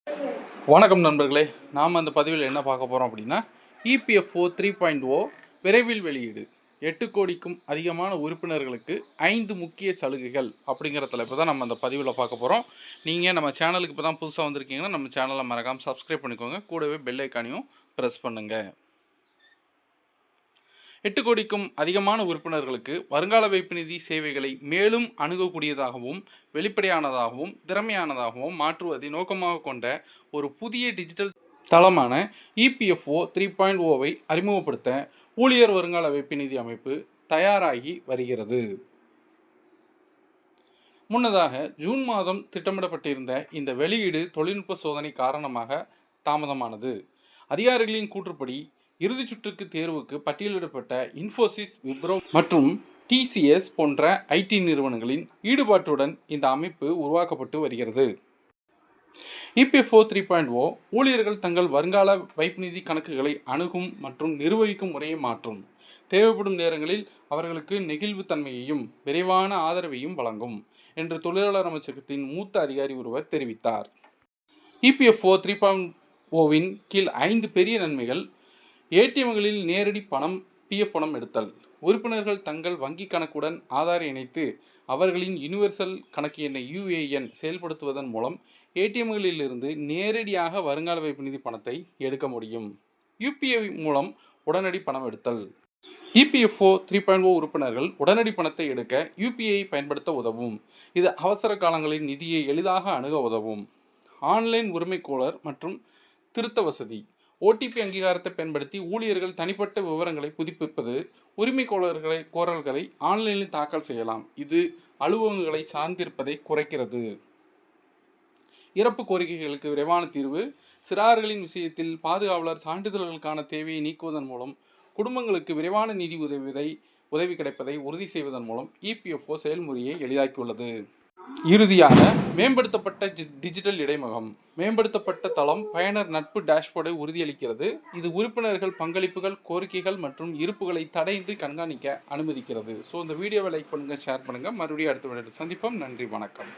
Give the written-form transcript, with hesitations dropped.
வணக்கம் நண்பர்களே, நாம் அந்த பதிவில் என்ன பார்க்க போகிறோம் அப்படின்னா, இபிஎஃப்ஓ 3.0 விரைவில் வெளியீடு. 8 கோடிக்கும் அதிகமான உறுப்பினர்களுக்கு 5 முக்கிய சலுகைகள் அப்படிங்கிற தலைப்பு தான் நம்ம அந்த பதிவில் பார்க்க போகிறோம். நீங்கள் நம்ம சேனலுக்கு இப்போ தான் புதுசாக வந்திருக்கீங்கன்னா நம்ம சேனலை மறக்காமல் சப்ஸ்கிரைப் பண்ணிக்கோங்க. கூடவே பெல் ஐக்கானையும் ப்ரெஸ் பண்ணுங்கள். 8 கோடிக்கும் அதிகமான உறுப்பினர்களுக்கு வருங்கால வைப்பு நிதி சேவைகளை மேலும் அணுகக்கூடியதாகவும் வெளிப்படையானதாகவும் திறமையானதாகவும் மாற்றுவதை நோக்கமாக கொண்ட ஒரு புதிய டிஜிட்டல் தளமான இபிஎஃப்ஓ 3.0வை அறிமுகப்படுத்த ஊழியர் வருங்கால வைப்பு நிதி அமைப்பு தயாராகி வருகிறது. முன்னதாக ஜூன் மாதம் திட்டமிடப்பட்டிருந்த இந்த வெளியீடு தொழில்நுட்ப சோதனை காரணமாக தாமதமானது. அதிகாரிகளின் கூற்றுப்படி இறுதி சுற்றுக்கு தேர்வுக்கு பட்டியலிடப்பட்ட இன்ஃபோசிஸ், விப்ரோ மற்றும் டிசிஎஸ் போன்ற ஐடி நிறுவனங்களின் ஈடுபாட்டுடன் இந்த அமைப்பு உருவாக்கப்பட்டு வருகிறது. இபிஎஃப்ஓ 3.0 ஊழியர்கள் தங்கள் வருங்கால வைப்பு நிதி கணக்குகளை அணுகும் மற்றும் நிர்வகிக்கும் முறையை மாற்றும். தேவைப்படும் நேரங்களில் அவர்களுக்கு நெகிழ்வுத்தன்மையையும் விரைவான ஆதரவையும் வழங்கும் என்று தொழிலாளர் அமைச்சகத்தின் மூத்த அதிகாரி ஒருவர் தெரிவித்தார். இபிஎஃப்ஓ 3.0வின் கீழ் 5 பெரிய நன்மைகள்: ஏடிஎம்களில் நேரடி பணம், பிஎஃப் பணம் எடுத்தல். உறுப்பினர்கள் தங்கள் வங்கி கணக்குடன் ஆதார் இணைத்து அவர்களின் யூனிவர்சல் கணக்கு எண்ணை யுஏஎன் செயல்படுத்துவதன் மூலம் ஏடிஎம்களிலிருந்து நேரடியாக வருங்கால வைப்பு நிதி பணத்தை எடுக்க முடியும். யுபிஐ மூலம் உடனடி பணம் எடுத்தல். இபிஎஃப்ஓ 3.0 உறுப்பினர்கள் உடனடி பணத்தை எடுக்க யுபிஐ பயன்படுத்த உதவும். இது அவசர காலங்களில் நிதியை எளிதாக அணுக உதவும். ஆன்லைன் உரிமைகோரல் மற்றும் திருத்த வசதி. ஓடிபி அங்கீகாரத்தை பயன்படுத்தி ஊழியர்கள் தனிப்பட்ட விவரங்களை புதுப்பிப்பது. கோரல்களை ஆன்லைனில் தாக்கல் செய்யலாம். இது அலுவலகங்களை சார்ந்திருப்பதை குறைக்கிறது. இறப்பு கோரிக்கைகளுக்கு விரைவான தீர்வு. சிறார்களின் விஷயத்தில் பாதுகாவலர் சான்றிதழ்களுக்கான தேவையை நீக்குவதன் மூலம் குடும்பங்களுக்கு விரைவான நிதி உதவி கிடைப்பதை உறுதி செய்வதன் மூலம் இபிஎஃப்ஓ செயல்முறையை எளிதாக்கியுள்ளது. இறுதியாக, மேம்படுத்தப்பட்ட டிஜிட்டல் இடைமுகம். மேம்படுத்தப்பட்ட தளம் பயனர் நட்பு டேஷ்போர்டை உறுதியளிக்கிறது. இது உறுப்பினர்கள் பங்களிப்புகள், கோரிக்கைகள் மற்றும் இருப்புகளை தடையின்றி கண்காணிக்க அனுமதிக்கிறது. ஸோ இந்த வீடியோவை லைக் பண்ணுங்கள், ஷேர் பண்ணுங்கள். மறுபடியும் அடுத்த வீடியோவில் சந்திப்போம். நன்றி, வணக்கம்.